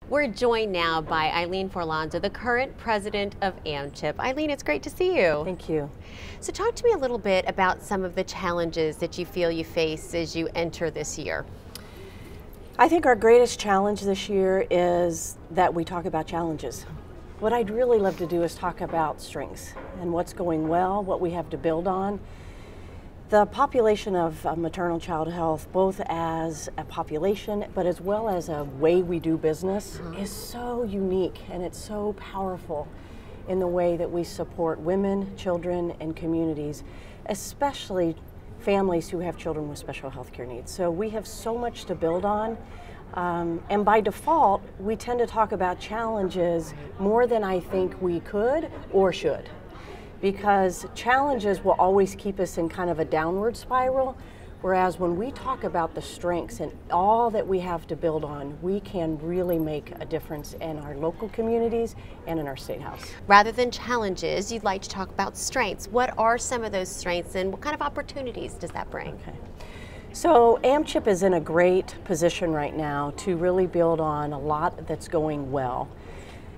We're joined now by Eileen Forlenza, the current president of AMCHP. Eileen, it's great to see you. Thank you. So talk to me a little bit about some of the challenges that you feel you face as you enter this year. I think our greatest challenge this year is that we talk about challenges. What I'd really love to do is talk about strengths and what's going well, what we have to build on. The population of maternal child health, both as a population, but as well as a way we do business, is so unique, and it's so powerful in the way that we support women, children, and communities, especially families who have children with special health care needs. So we have so much to build on. And by default, we tend to talk about challenges more than I think we could or should. Because challenges will always keep us in kind of a downward spiral, whereas when we talk about the strengths and all that we have to build on, we can really make a difference in our local communities and in our state house. Rather than challenges, you'd like to talk about strengths. What are some of those strengths and what kind of opportunities does that bring? Okay. So AMCHP is in a great position right now to really build on a lot that's going well.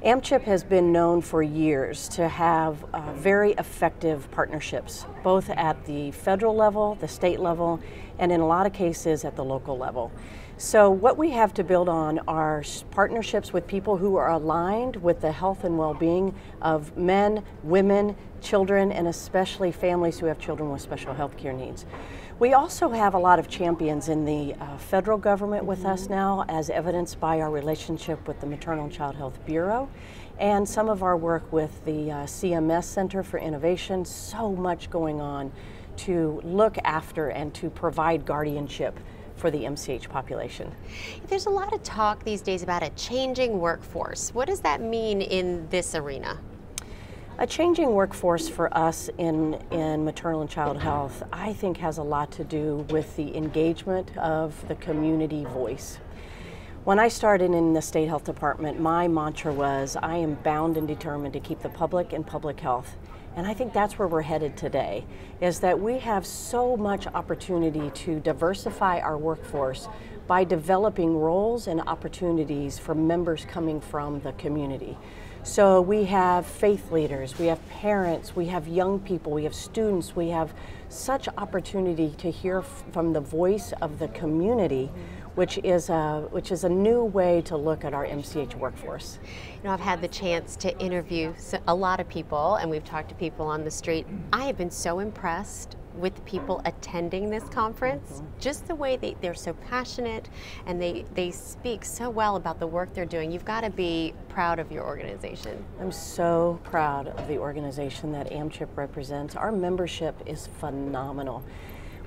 AMCHP has been known for years to have very effective partnerships, both at the federal level, the state level, and in a lot of cases at the local level. So what we have to build on are partnerships with people who are aligned with the health and well-being of men, women, children, and especially families who have children with special health care needs. We also have a lot of champions in the federal government with us now, as evidenced by our relationship with the Maternal and Child Health Bureau and some of our work with the CMS Center for Innovation. So much going on to look after and to provide guardianship for the MCH population. There's a lot of talk these days about a changing workforce. What does that mean in this arena? A changing workforce for us in maternal and child health, I think, has a lot to do with the engagement of the community voice. When I started in the state health department, my mantra was, I am bound and determined to keep the public in public health. And I think that's where we're headed today, is that we have so much opportunity to diversify our workforce by developing roles and opportunities for members coming from the community. So we have faith leaders, we have parents, we have young people, we have students, we have such opportunity to hear from the voice of the community, which is a new way to look at our MCH workforce. You know, I've had the chance to interview a lot of people, and we've talked to people on the street. I have been so impressed with the people attending this conference, just the way they're so passionate and they speak so well about the work they're doing. You've got to be proud of your organization. I'm so proud of the organization that AMCHP represents. Our membership is phenomenal.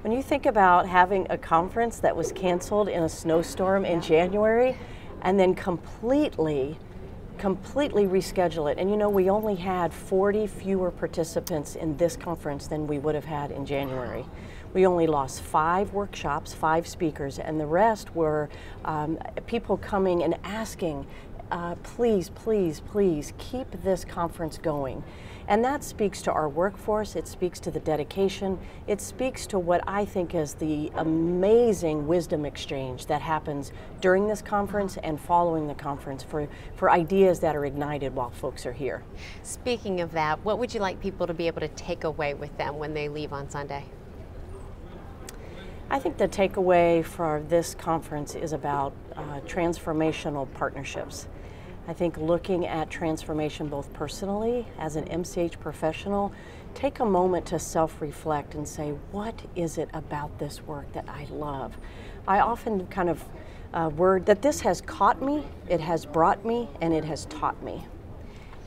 When you think about having a conference that was canceled in a snowstorm in January and then completely reschedule it. And you know, we only had 40 fewer participants in this conference than we would have had in January. We only lost 5 workshops, 5 speakers, and the rest were people coming and asking, please, please, please keep this conference going. And that speaks to our workforce, it speaks to the dedication, it speaks to what I think is the amazing wisdom exchange that happens during this conference and following the conference for ideas that are ignited while folks are here. Speaking of that, what would you like people to be able to take away with them when they leave on Sunday? I think the takeaway for this conference is about transformational partnerships. I think looking at transformation both personally, as an MCH professional, take a moment to self-reflect and say, what is it about this work that I love? I often kind of word that this has caught me, it has brought me, and it has taught me.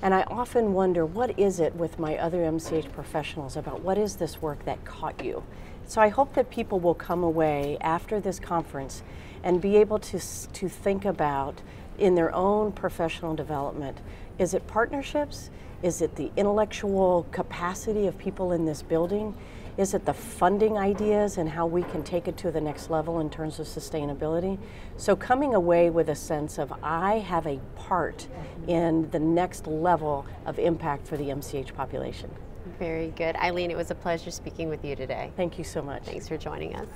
And I often wonder, what is it with my other MCH professionals about what is this work that caught you? So I hope that people will come away after this conference and be able to think about, in their own professional development, is it partnerships? Is it the intellectual capacity of people in this building? Is it the funding ideas and how we can take it to the next level in terms of sustainability? So coming away with a sense of, I have a part in the next level of impact for the MCH population. Very good. Eileen, it was a pleasure speaking with you today. Thank you so much. Thanks for joining us.